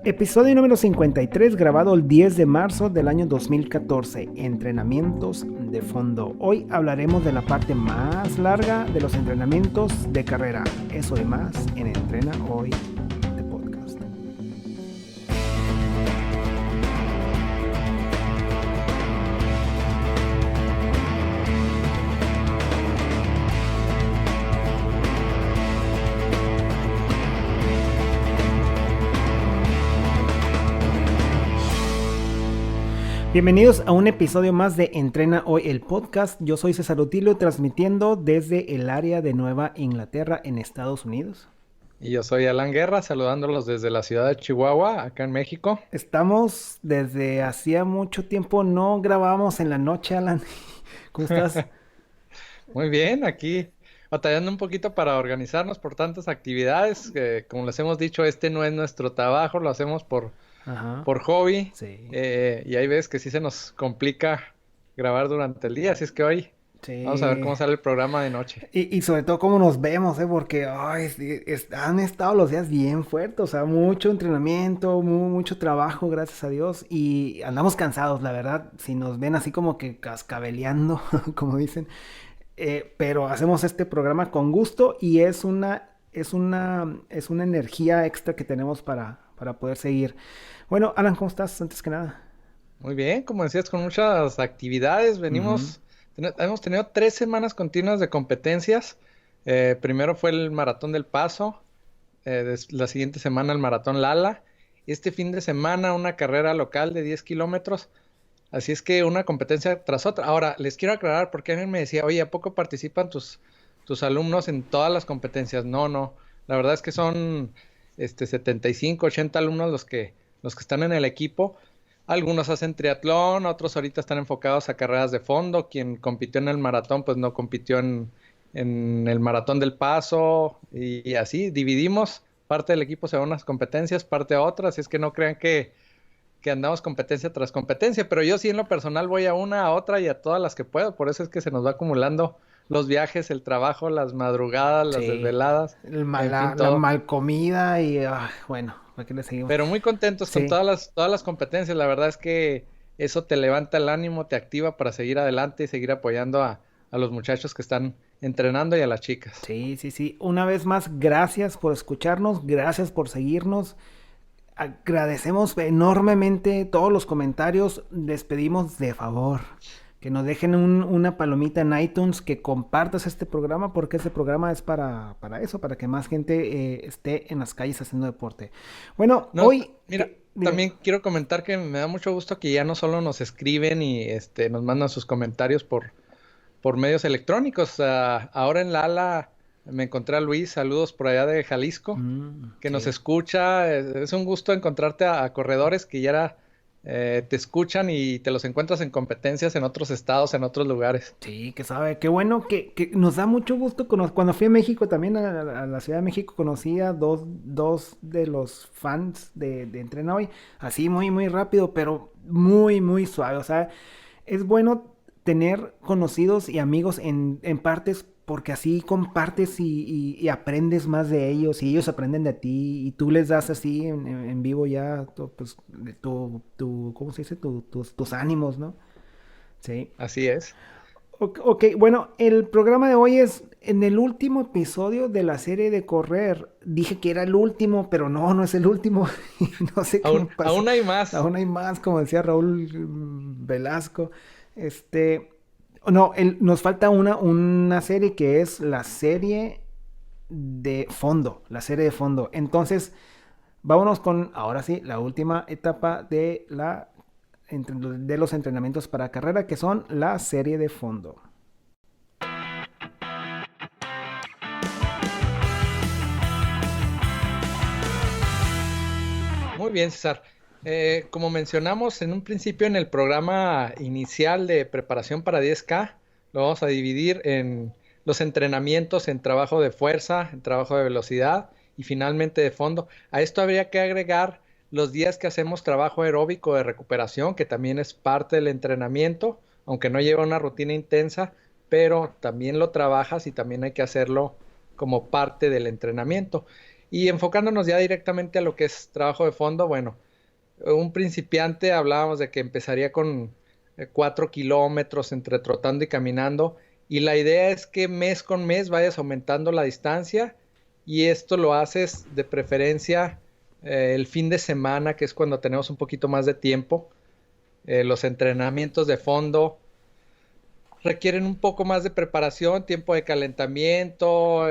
Episodio número 53, grabado el 10 de marzo del año 2014. Entrenamientos de fondo. Hoy hablaremos de la parte más larga de los entrenamientos de carrera. Eso y más en Entrena Hoy de Podcast. Bienvenidos a un episodio más de Entrena Hoy el Podcast. Yo soy César Utilio, transmitiendo desde el área de Nueva Inglaterra en Estados Unidos. Y yo soy Alan Guerra, saludándolos desde la ciudad de Chihuahua, acá en México. Estamos desde hacía mucho tiempo, no grabábamos en la noche, Alan. ¿Cómo estás? Muy bien, aquí batallando un poquito para organizarnos por tantas actividades. Como les hemos dicho, este no es nuestro trabajo, lo hacemos Ajá, por hobby. sí. Y hay veces que sí se nos complica grabar durante el día, así es que hoy vamos a ver Sí. cómo sale el programa de noche. Y sobre todo cómo nos vemos, porque ay, sí, han estado los días bien fuertes, o sea, mucho entrenamiento, mucho trabajo, gracias a Dios, y andamos cansados, la verdad, si nos ven así como que cascabeleando, como dicen, pero hacemos este programa con gusto y es una energía extra que tenemos para poder seguir. Bueno, Alan, ¿cómo estás? Antes que nada. Muy bien, como decías, con muchas actividades. Ujú. Hemos tenido 3 semanas continuas de competencias. Primero fue el Maratón del Paso, la siguiente semana el Maratón Lala. Este fin de semana una carrera local de 10 kilómetros. Así es que una competencia tras otra. Ahora, les quiero aclarar porque alguien me decía, oye, ¿a poco participan tus alumnos en todas las competencias? No, no. La verdad es que son 75, 80 alumnos los que están en el equipo. Algunos hacen triatlón, otros ahorita están enfocados a carreras de fondo. Quien compitió en el maratón, pues no compitió en el maratón del Paso y así dividimos. Parte del equipo se va a unas competencias, parte a otras. Así es que no crean que andamos competencia tras competencia, pero yo sí en lo personal voy a una, a otra y a todas las que puedo. Por eso es que se nos va acumulando los viajes, el trabajo, las madrugadas, las Sí, desveladas, en fin, la todo. mal comida y bueno, ¿para qué le seguimos? Pero muy contentos con Sí, todas las competencias. La verdad es que eso te levanta el ánimo, te activa para seguir adelante y seguir apoyando a los muchachos que están entrenando y a las chicas. sí, sí, sí. Una vez más, gracias por escucharnos, gracias por seguirnos. Agradecemos enormemente todos los comentarios. Les pedimos de favor que nos dejen una palomita en iTunes, que compartas este programa, porque este programa es para eso, para que más gente esté en las calles haciendo deporte. Bueno, No, hoy... mira, Dime. también quiero comentar que me da mucho gusto que ya no solo nos escriben y nos mandan sus comentarios por medios electrónicos. Ahora en la ala me encontré a Luis, saludos por allá de Jalisco, que nos Sí. escucha. Es un gusto encontrarte a corredores que ya te escuchan y te los encuentras en competencias en otros estados, en otros lugares. Sí, que sabe, qué bueno, que nos da mucho gusto. Cuando fui a México, también a la Ciudad de México, conocí a dos de los fans de Entrena Hoy, así muy, muy rápido, pero muy, muy suave. O sea, es bueno tener conocidos y amigos en partes, porque así compartes y aprendes más de ellos, y ellos aprenden de ti, y tú les das así en vivo ya, pues, ¿cómo se dice? Tus ánimos, ¿no? Sí. Así es. Ok, bueno, el programa de hoy es en el último episodio de la serie de correr. Dije que era el último, pero no, no es el último. Y no sé qué me pasa. Aún hay más. Aún hay más, como decía Raúl Velasco. No, nos falta una serie que es la serie de fondo. La serie de fondo. Entonces, vámonos con, ahora sí, la última etapa de los entrenamientos para carrera, que son la serie de fondo. Muy bien, César. Como mencionamos en un principio en el programa inicial de preparación para 10K, lo vamos a dividir en los entrenamientos en trabajo de fuerza, en trabajo de velocidad y finalmente de fondo. A esto habría que agregar los días que hacemos trabajo aeróbico de recuperación, que también es parte del entrenamiento, aunque no lleva una rutina intensa, pero también lo trabajas y también hay que hacerlo como parte del entrenamiento. Y enfocándonos ya directamente a lo que es trabajo de fondo, bueno, un principiante hablábamos de que empezaría con 4 kilómetros entre trotando y caminando, y la idea es que mes con mes vayas aumentando la distancia, y esto lo haces de preferencia el fin de semana, que es cuando tenemos un poquito más de tiempo. Los entrenamientos de fondo requieren un poco más de preparación, tiempo de calentamiento,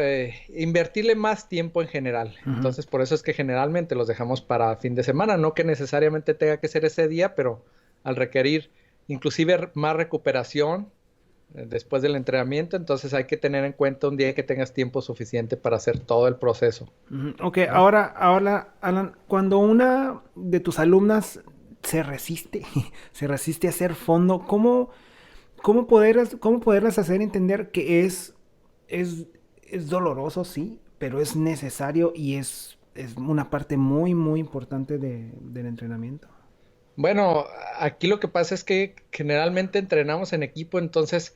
invertirle más tiempo en general. Ujú. Entonces, por eso es que generalmente los dejamos para fin de semana, no que necesariamente tenga que ser ese día, pero al requerir inclusive más recuperación después del entrenamiento, entonces hay que tener en cuenta un día que tengas tiempo suficiente para hacer todo el proceso, Ujú. Ok, ¿no? ahora, Alan, cuando una de tus alumnas se resiste, se resiste a hacer fondo, cómo poderlas hacer entender que es, es doloroso, sí, pero es necesario y es una parte muy, muy importante del entrenamiento? Bueno, aquí lo que pasa es que generalmente entrenamos en equipo, entonces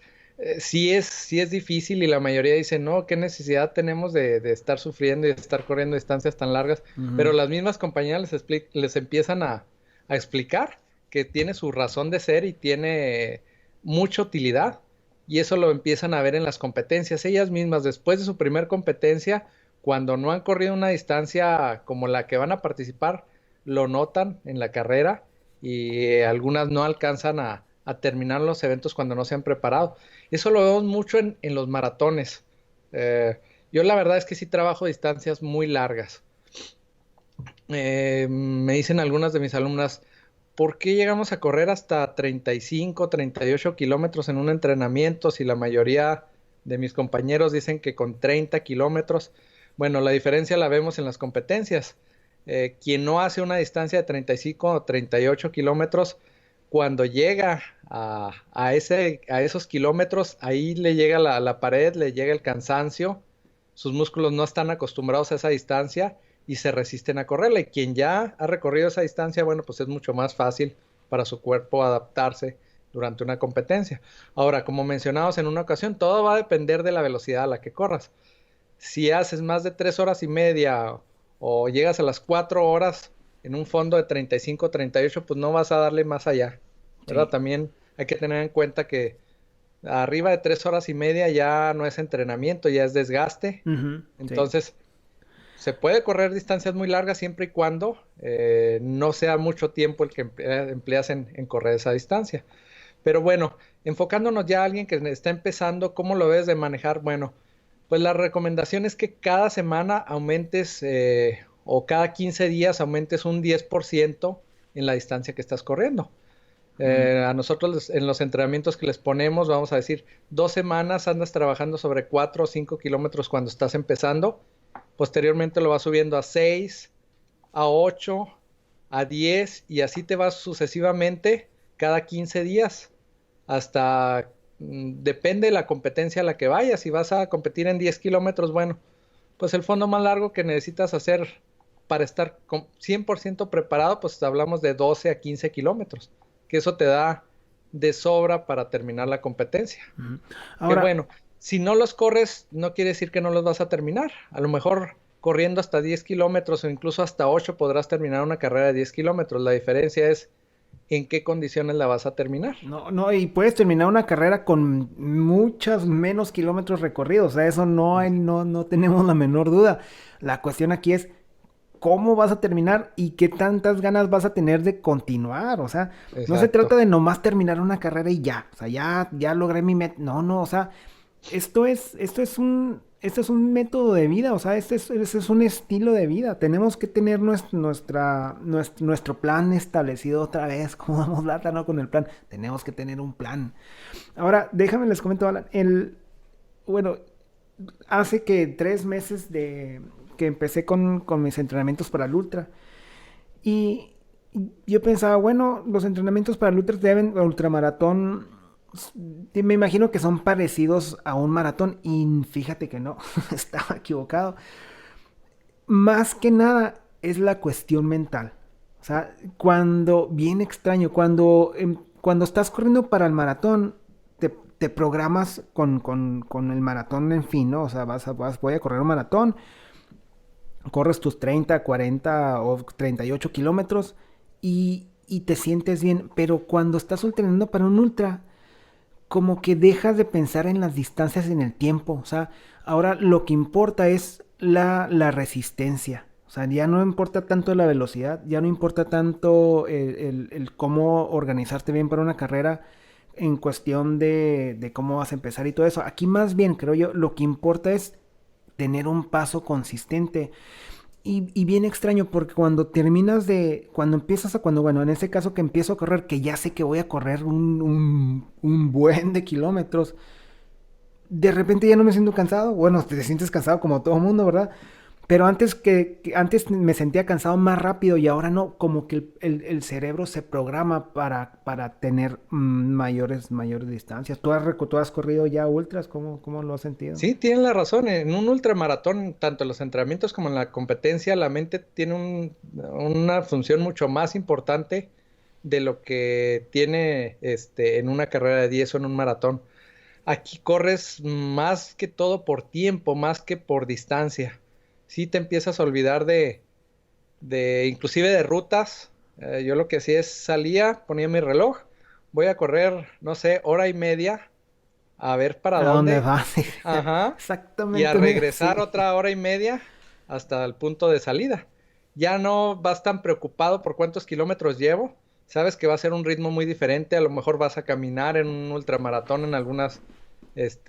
sí es difícil y la mayoría dice, no, ¿qué necesidad tenemos de estar sufriendo y de estar corriendo distancias tan largas? Pero Ujú. las mismas compañías les empiezan a explicar que tiene su razón de ser y tiene mucha utilidad, y eso lo empiezan a ver en las competencias. Ellas mismas, después de su primer competencia, cuando no han corrido una distancia como la que van a participar, lo notan en la carrera, y algunas no alcanzan a terminar los eventos cuando no se han preparado. Eso lo vemos mucho en los maratones. Yo la verdad es que sí trabajo distancias muy largas. Me dicen algunas de mis alumnas, ¿por qué llegamos a correr hasta 35, 38 kilómetros en un entrenamiento si la mayoría de mis compañeros dicen que con 30 kilómetros? Bueno, la diferencia la vemos en las competencias. Quien no hace una distancia de 35 o 38 kilómetros, cuando llega a esos kilómetros, ahí le llega la pared, le llega el cansancio, sus músculos no están acostumbrados a esa distancia y se resisten a correrla. Y quien ya ha recorrido esa distancia, bueno, pues es mucho más fácil para su cuerpo adaptarse durante una competencia. Ahora, como mencionamos en una ocasión, todo va a depender de la velocidad a la que corras. Si haces más de 3 horas y media o llegas a las 4 horas en un fondo de 35, 38, pues no vas a darle más allá, ¿verdad? Sí. También hay que tener en cuenta que arriba de 3 horas y media ya no es entrenamiento, ya es desgaste. Ujú. Sí. Entonces, se puede correr distancias muy largas siempre y cuando no sea mucho tiempo el que empleas en correr esa distancia. Pero bueno, enfocándonos ya a alguien que está empezando, ¿cómo lo ves de manejar? Bueno, pues la recomendación es que cada semana aumentes o cada 15 días aumentes un 10% en la distancia que estás corriendo. Mm. A nosotros en los entrenamientos que les ponemos, vamos a decir, 2 semanas andas trabajando sobre 4 o 5 kilómetros cuando estás empezando. Posteriormente lo vas subiendo a 6, a 8, a 10, y así te vas sucesivamente cada 15 días hasta, depende de la competencia a la que vayas. Si vas a competir en 10 kilómetros, bueno, pues el fondo más largo que necesitas hacer para estar 100% preparado, pues hablamos de 12 a 15 kilómetros, que eso te da de sobra para terminar la competencia. Ujú. Que Ahora, bueno, si no los corres, no quiere decir que no los vas a terminar. A lo mejor corriendo hasta 10 kilómetros o incluso hasta 8 podrás terminar una carrera de 10 kilómetros. La diferencia es en qué condiciones la vas a terminar. no, no, y puedes terminar una carrera con muchos menos kilómetros recorridos, o sea, eso no tenemos la menor duda. La cuestión aquí es cómo vas a terminar y qué tantas ganas vas a tener de continuar, o sea, no se trata Exacto. de nomás terminar una carrera y ya, o sea, ya logré mi meta, no, no, o sea, esto es un método de vida, o sea, este es un estilo de vida. Tenemos que tener nuestro plan establecido otra vez, como damos lata, ¿no? Con el plan. Tenemos que tener un plan. Ahora, déjame les comento, Alan. Bueno, hace que 3 meses de que empecé con mis entrenamientos para el ultra. Y yo pensaba, bueno, los entrenamientos para el ultramaratón, me imagino que son parecidos a un maratón. Y fíjate que no, estaba equivocado. Más que nada es la cuestión mental. O sea, cuando, bien extraño, cuando estás corriendo para el maratón, te programas con el maratón, en fin, ¿no? O sea, voy a correr un maratón, corres tus 30, 40 o 38 kilómetros y te sientes bien, pero cuando estás entrenando para un ultra, como que dejas de pensar en las distancias en el tiempo. O sea, ahora lo que importa es la resistencia. O sea, ya no importa tanto la velocidad, ya no importa tanto el cómo organizarte bien para una carrera en cuestión de cómo vas a empezar y todo eso. Aquí más bien, creo yo, lo que importa es tener un paso consistente. Y bien extraño porque cuando terminas de, cuando empiezas a, cuando, bueno, en ese caso que empiezo a correr, que ya sé que voy a correr un buen de kilómetros, de repente ya no me siento cansado. Bueno, te sientes cansado como todo mundo, ¿verdad? Pero antes antes me sentía cansado más rápido y ahora no, como que el cerebro se programa para tener mayores distancias. ¿Tú has corrido ya ultras? ¿Cómo lo has sentido? Sí, tienen la razón. En un ultramaratón, tanto en los entrenamientos como en la competencia, la mente tiene una función mucho más importante de lo que tiene en una carrera de 10 o en un maratón. Aquí corres más que todo por tiempo, más que por distancia. Sí te empiezas a olvidar inclusive de rutas. Yo lo que hacía es salía, ponía mi reloj, voy a correr, no sé, hora y media, a ver para ¿A dónde dónde. vas? Ajá. Y a Exactamente, regresar sí. otra hora y media hasta el punto de salida. Ya no vas tan preocupado por cuántos kilómetros llevo. Sabes que va a ser un ritmo muy diferente. A lo mejor vas a caminar en un ultramaratón en algunas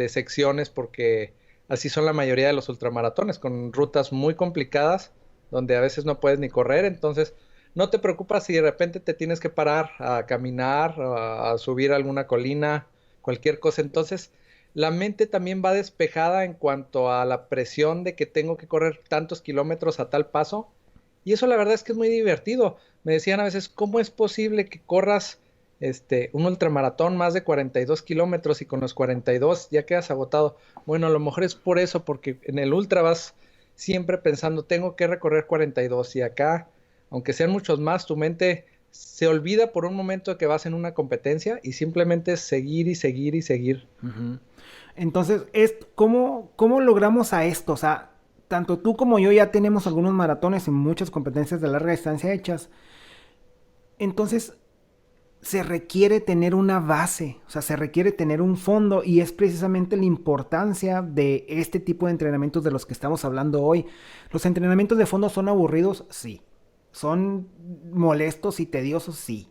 secciones porque así son la mayoría de los ultramaratones, con rutas muy complicadas donde a veces no puedes ni correr. Entonces, no te preocupas si de repente te tienes que parar a caminar, a subir alguna colina, cualquier cosa. Entonces, la mente también va despejada en cuanto a la presión de que tengo que correr tantos kilómetros a tal paso. Y eso la verdad es que es muy divertido. Me decían a veces, ¿cómo es posible que corras un ultramaratón más de 42 kilómetros y con los 42 ya quedas agotado? Bueno, a lo mejor es por eso, porque en el ultra vas siempre pensando, tengo que recorrer 42 y acá, aunque sean muchos más, tu mente se olvida por un momento de que vas en una competencia y simplemente es seguir y seguir y seguir. Ujú. Entonces, ¿cómo logramos a esto? O sea, tanto tú como yo ya tenemos algunos maratones y muchas competencias de larga distancia hechas. Entonces, se requiere tener una base, o sea, se requiere tener un fondo y es precisamente la importancia de este tipo de entrenamientos de los que estamos hablando hoy. Los entrenamientos de fondo son aburridos, sí. Son molestos y tediosos, sí.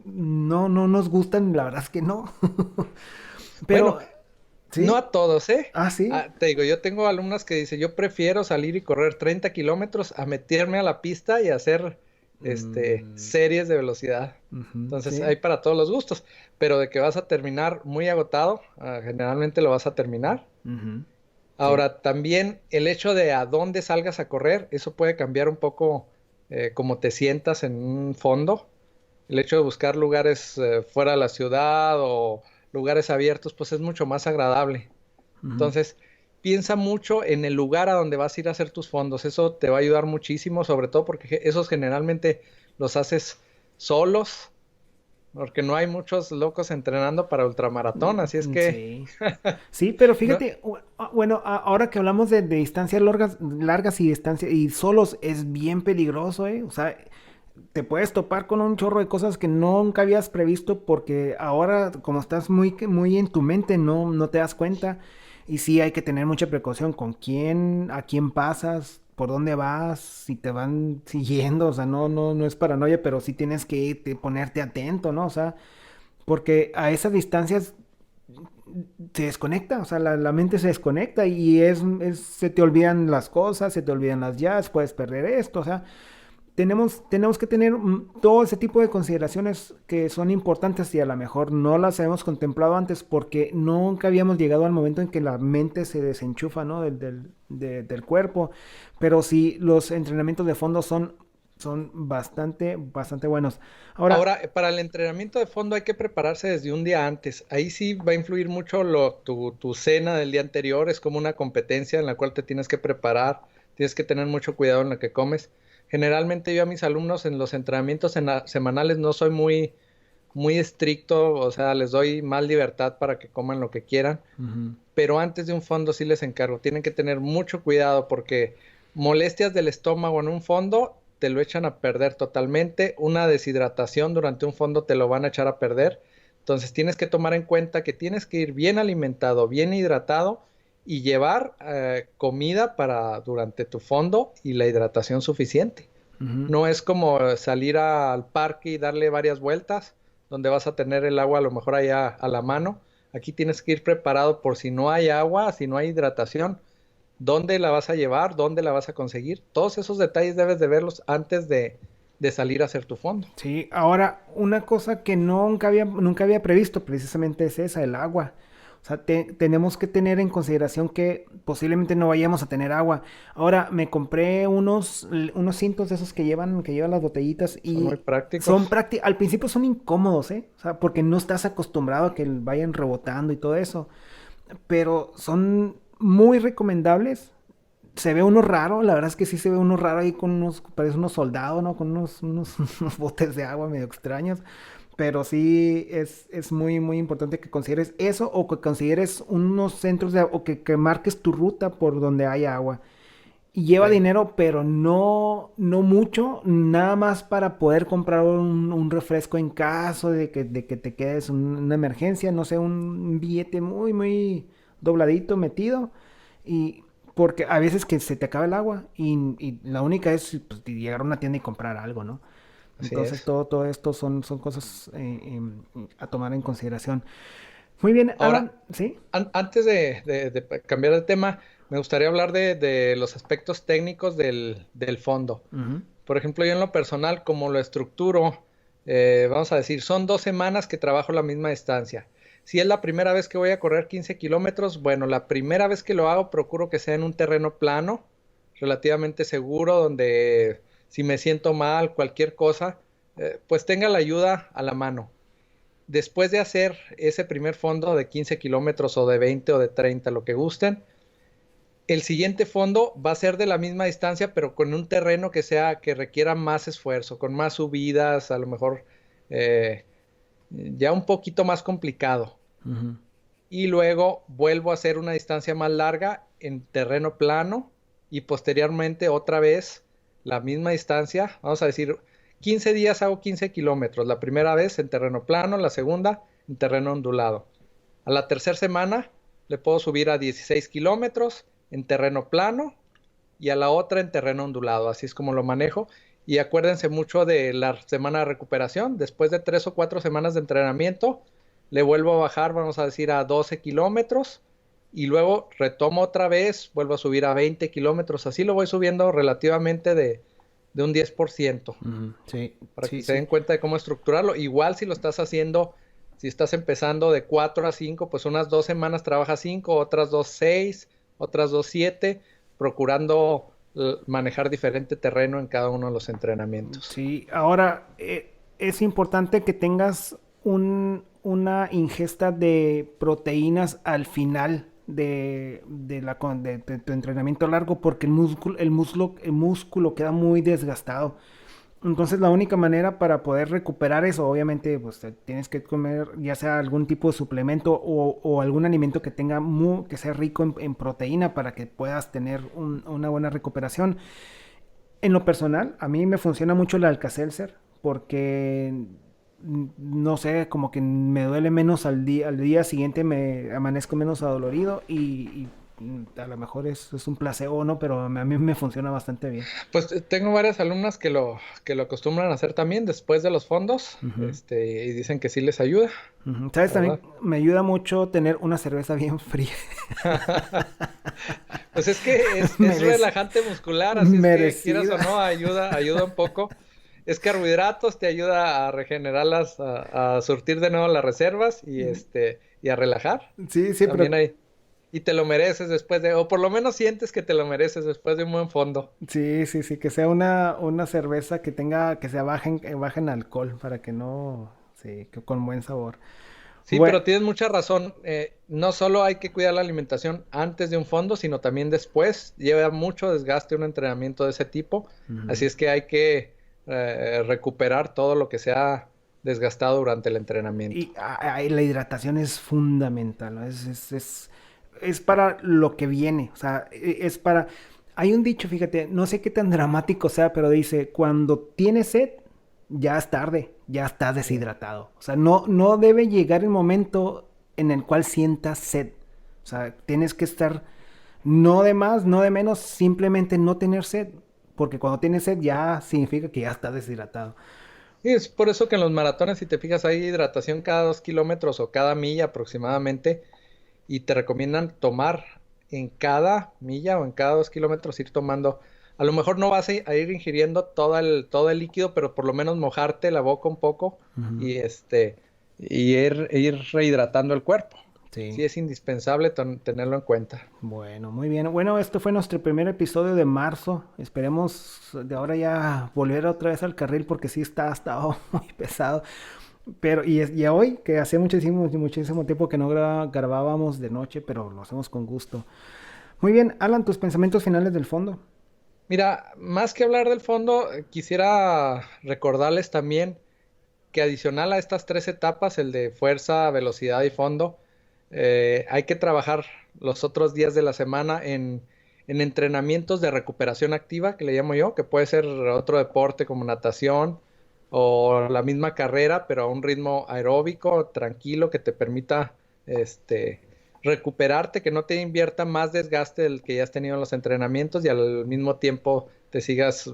No nos gustan, la verdad es que no. Bueno, Pero, no ¿sí? a todos, ¿eh? Ah, sí. Te digo, yo tengo alumnas que dicen, yo prefiero salir y correr 30 kilómetros a meterme a la pista y hacer Mm, series de velocidad. ujú, Entonces, sí. hay para todos los gustos, pero de que vas a terminar muy agotado, generalmente lo vas a terminar. Ujú, sí. Ahora, también el hecho de a dónde salgas a correr, eso puede cambiar un poco cómo te sientas en un fondo. El hecho de buscar lugares fuera de la ciudad o lugares abiertos, pues es mucho más agradable. Ujú. Entonces, piensa mucho en el lugar a donde vas a ir a hacer tus fondos. Eso te va a ayudar muchísimo, sobre todo porque esos generalmente los haces solos, porque no hay muchos locos entrenando para ultramaratón. Así es que, Sí. Sí, pero no, fíjate, bueno, ahora que hablamos de distancias largas y distancias y solos, es bien peligroso, ¿eh? O sea, te puedes topar con un chorro de cosas que nunca habías previsto porque ahora, como estás muy en tu mente, no te das cuenta. Y sí, hay que tener mucha precaución con a quién pasas, por dónde vas, si te van siguiendo, o sea, no es paranoia, pero sí tienes que ponerte atento, ¿no? O sea, porque a esas distancias se desconecta, o sea, la mente se desconecta y se te olvidan las cosas, se te olvidan las llaves, puedes perder esto, o sea, tenemos que tener todo ese tipo de consideraciones que son importantes y a lo mejor no las hemos contemplado antes porque nunca habíamos llegado al momento en que la mente se desenchufa, ¿no? Del cuerpo, pero sí, los entrenamientos de fondo son bastante buenos. Ahora, ahora, para el entrenamiento de fondo hay que prepararse desde un día antes. Ahí sí va a influir mucho tu cena del día anterior. Es como una competencia en la cual te tienes que preparar. Tienes que tener mucho cuidado en lo que comes. Generalmente yo a mis alumnos en los entrenamientos semanales no soy muy estricto. O sea, les doy más libertad para que coman lo que quieran. ujú, Pero antes de un fondo sí les encargo. Tienen que tener mucho cuidado porque molestias del estómago en un fondo, te lo echan a perder totalmente. Una deshidratación durante un fondo te lo van a echar a perder. Entonces tienes que tomar en cuenta que tienes que ir bien alimentado, bien hidratado y llevar comida para durante tu fondo y la hidratación suficiente. Ujú. No es como salir al parque y darle varias vueltas, donde vas a tener el agua a lo mejor allá a la mano. Aquí tienes que ir preparado por si no hay agua, si no hay hidratación, dónde la vas a llevar, dónde la vas a conseguir. Todos esos detalles debes de verlos antes de salir a hacer tu fondo. Sí, ahora una cosa que nunca había previsto precisamente es esa, el agua. O sea, tenemos que tener en consideración que posiblemente no vayamos a tener agua. Ahora me compré unos cintos de esos que llevan las botellitas Son muy y son prácticos. prácticos. Al principio son incómodos, ¿eh? O sea, porque no estás acostumbrado a que vayan rebotando y todo eso. Pero son muy recomendables. Se ve uno raro, la verdad es que sí se ve uno raro ahí con unos, parece unos soldados, ¿no? Con unos botes de agua medio extraños. Pero sí es muy importante que consideres eso o que consideres unos centros de agua o que marques tu ruta por donde haya agua. Y lleva Sí, dinero, pero no mucho, nada más para poder comprar un refresco en caso de que te quedes una emergencia, no sé, un billete muy dobladito metido. Y porque a veces que se te acaba el agua y la única es pues, llegar a una tienda y comprar algo, ¿no? así Entonces es. todo esto son cosas a tomar en consideración. Muy bien, Alan, Ahora, ¿sí? antes de cambiar de tema, me gustaría hablar de los aspectos técnicos del fondo. Ujú. Por ejemplo, yo en lo personal, como lo estructuro, vamos a decir, son 2 semanas que trabajo la misma distancia. Si es la primera vez que voy a correr 15 kilómetros, bueno, la primera vez que lo hago procuro que sea en un terreno plano, relativamente seguro, donde si me siento mal, cualquier cosa, pues tenga la ayuda a la mano. Después de hacer ese primer fondo de 15 kilómetros o de 20 o de 30, lo que gusten, el siguiente fondo va a ser de la misma distancia, pero con un terreno que requiera más esfuerzo, con más subidas, a lo mejor eh, ya un poquito más complicado. Ujú. Y luego vuelvo a hacer una distancia más larga en terreno plano y posteriormente otra vez la misma distancia. Vamos a decir, 15 días hago 15 kilómetros. La primera vez en terreno plano, la segunda en terreno ondulado. A la tercera semana le puedo subir a 16 kilómetros en terreno plano y a la otra en terreno ondulado. Así es como lo manejo. Y acuérdense mucho de la semana de recuperación. Después de 3 o 4 semanas de entrenamiento, le vuelvo a bajar, vamos a decir, a 12 kilómetros. Y luego retomo otra vez, vuelvo a subir a 20 kilómetros. Así lo voy subiendo relativamente de un 10% Ujú. Sí, para que sí, se sí. den cuenta de cómo estructurarlo. Igual si lo estás haciendo, si estás empezando de 4 a 5, pues unas 2 semanas trabaja 5, otras 2 6, otras 2 7, procurando manejar diferente terreno en cada uno de los entrenamientos. Sí, ahora es importante que tengas una ingesta de proteínas al final de tu entrenamiento largo porque el músculo queda muy desgastado. Entonces la única manera para poder recuperar eso, obviamente, pues tienes que comer ya sea algún tipo de suplemento o algún alimento que tenga que sea rico en proteína para que puedas tener una buena recuperación. En lo personal, a mí me funciona mucho el Alka-Seltzer porque no sé, como que me duele menos al día siguiente me amanezco menos adolorido y a lo mejor es un placebo, ¿no? Pero a mí me funciona bastante bien. Pues tengo varias alumnas que lo acostumbran a hacer también después de los fondos, Ujú. y dicen que sí les ayuda, Ujú. ¿Sabes? la También verdad. me ayuda mucho tener una cerveza bien fría. Pues es que es Merec- relajante muscular, así es que quieras Merecida. o no, ayuda un poco. Es carbohidratos, te ayuda a regenerarlas, a surtir de nuevo las reservas y a relajar. Sí, sí, pero También hay, y te lo mereces después de, o por lo menos sientes que te lo mereces después de un buen fondo. sí, que sea una cerveza que tenga, que sea baja en alcohol para que no, sí, que con buen sabor. Sí, Bueno, pero tienes mucha razón. No solo hay que cuidar la alimentación antes de un fondo, sino también después. Lleva mucho desgaste un entrenamiento de ese tipo. Así es que hay que recuperar todo lo que se ha desgastado durante el entrenamiento. y la hidratación es fundamental, ¿no? Es para lo que viene, o sea, es para... Hay un dicho, fíjate, no sé qué tan dramático sea, pero dice, cuando tienes sed, ya es tarde, ya estás deshidratado. O sea, no debe llegar el momento en el cual sientas sed. O sea, tienes que estar no de más, no de menos, simplemente no tener sed. Porque cuando tienes sed ya significa que ya estás deshidratado. Y es por eso que en los maratones, si te fijas, hay hidratación cada 2 kilómetros o cada milla aproximadamente, y te recomiendan tomar en cada milla o en cada 2 kilómetros, ir tomando. A lo mejor no vas a ir ingiriendo todo el líquido, pero por lo menos mojarte la boca un poco Ujú. y ir rehidratando el cuerpo. Sí. Sí, es indispensable tenerlo en cuenta. Bueno, muy bien. Bueno, esto fue nuestro primer episodio de marzo. Esperemos de ahora ya volver otra vez al carril porque sí está estado muy pesado. Pero y hoy, que hace muchísimo tiempo que no grabábamos de noche, pero lo hacemos con gusto. Muy bien, Alan, tus pensamientos finales del fondo. Mira, más que hablar del fondo, quisiera recordarles también que adicional a estas 3 etapas, el de fuerza, velocidad y fondo, hay que trabajar los otros días de la semana en entrenamientos de recuperación activa, que le llamo yo, que puede ser otro deporte como natación o la misma carrera, pero a un ritmo aeróbico, tranquilo, que te permita este, recuperarte, que no te invierta más desgaste del que ya has tenido en los entrenamientos y al mismo tiempo te sigas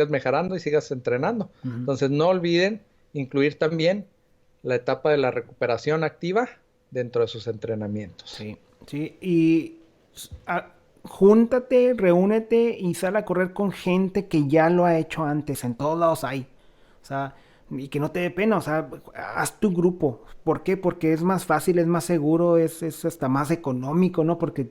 mejorando y sigas entrenando. Ujú. Entonces no olviden incluir también la etapa de la recuperación activa dentro de sus entrenamientos. Sí, sí. Y júntate, reúnete y sal a correr con gente que ya lo ha hecho antes. En todos lados hay. O sea, y que no te dé pena. O sea, haz tu grupo. ¿Por qué? Porque es más fácil, es más seguro, es hasta más económico, ¿no? Porque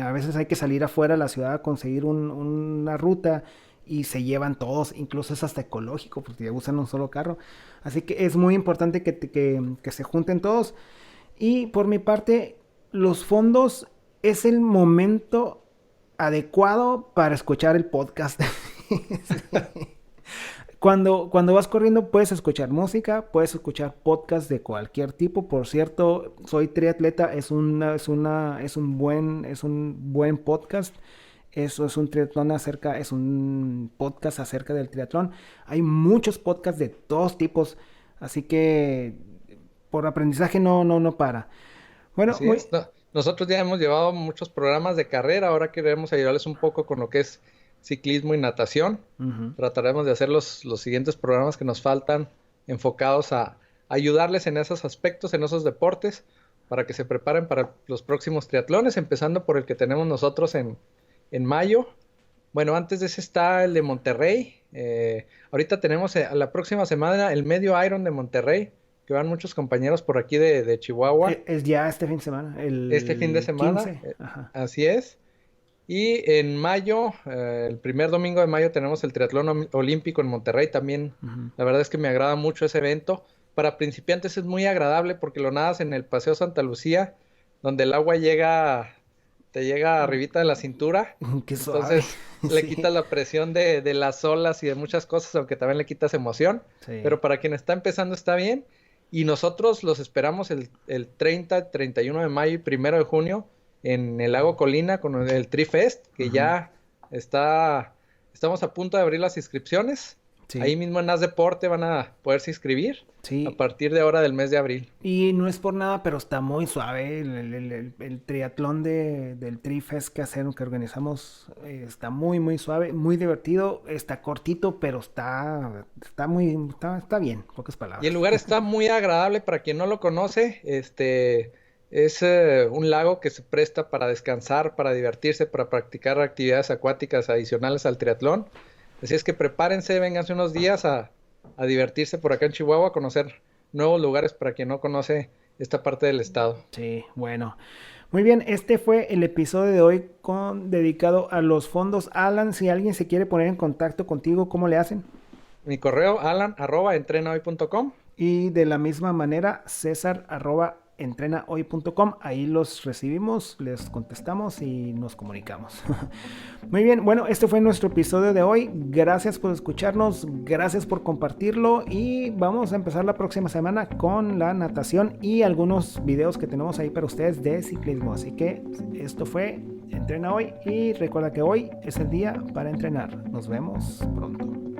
a veces hay que salir afuera de la ciudad a conseguir una ruta y se llevan todos, incluso es hasta ecológico porque ya usan un solo carro. Así que es muy importante que se junten todos. Y por mi parte, los fondos es el momento adecuado para escuchar el podcast. Cuando vas corriendo puedes escuchar música, puedes escuchar podcast de cualquier tipo. Por cierto, soy triatleta, es un buen podcast. Eso es un triatlón es un podcast acerca del triatlón. Hay muchos podcasts de todos tipos, así que por aprendizaje no para. Bueno, Así es. Nosotros ya hemos llevado muchos programas de carrera, ahora queremos ayudarles un poco con lo que es ciclismo y natación. ujú, Trataremos de hacer los siguientes programas que nos faltan enfocados a ayudarles en esos aspectos, en esos deportes, para que se preparen para los próximos triatlones, empezando por el que tenemos nosotros en mayo. Bueno, antes de ese está el de Monterrey. Ahorita tenemos a la próxima semana el medio Iron de Monterrey, que van muchos compañeros por aquí de Chihuahua. es ya este fin de semana, Este fin de el semana, 15. Ajá. así es. Y en mayo, el primer domingo de mayo, tenemos el triatlón olímpico en Monterrey también. Ujú. La verdad es que me agrada mucho ese evento. Para principiantes es muy agradable porque lo nadas en el Paseo Santa Lucía, donde el agua te llega arribita de la cintura. Qué suave. Entonces le Sí, quitas la presión de las olas y de muchas cosas, aunque también le quitas emoción. sí. Pero para quien está empezando está bien. Y nosotros los esperamos el 30, 31 de mayo y 1 de junio en el Lago Colina con el Tri-Fest, que Ujú. ya estamos a punto de abrir las inscripciones. Ahí Sí, mismo en As Deporte van a poderse inscribir a sí. partir de ahora del mes de abril. Y no es por nada, pero está muy suave. El triatlón del Trifest que organizamos está muy suave, muy divertido. Está cortito, pero está bien, pocas Y el palabras. lugar está muy agradable para quien no lo conoce. Es un lago que se presta para descansar, para divertirse, para practicar actividades acuáticas adicionales al triatlón. Así es que prepárense, vénganse unos días a divertirse por acá en Chihuahua, a conocer nuevos lugares para quien no conoce esta parte del estado. Sí, bueno. Muy bien, este fue el episodio de hoy dedicado a los fondos. Alan, si alguien se quiere poner en contacto contigo, ¿cómo le hacen? Mi correo alan@entrenahoy.com. Y de la misma manera, cesar@entrenahoy.com. Ahí los recibimos, les contestamos y nos comunicamos. Muy bien, bueno, este fue nuestro episodio de hoy. Gracias por escucharnos, gracias por compartirlo y vamos a empezar la próxima semana con la natación y algunos videos que tenemos ahí para ustedes de ciclismo. Así que esto fue Entrena hoy y recuerda que hoy es el día para entrenar. Nos vemos pronto.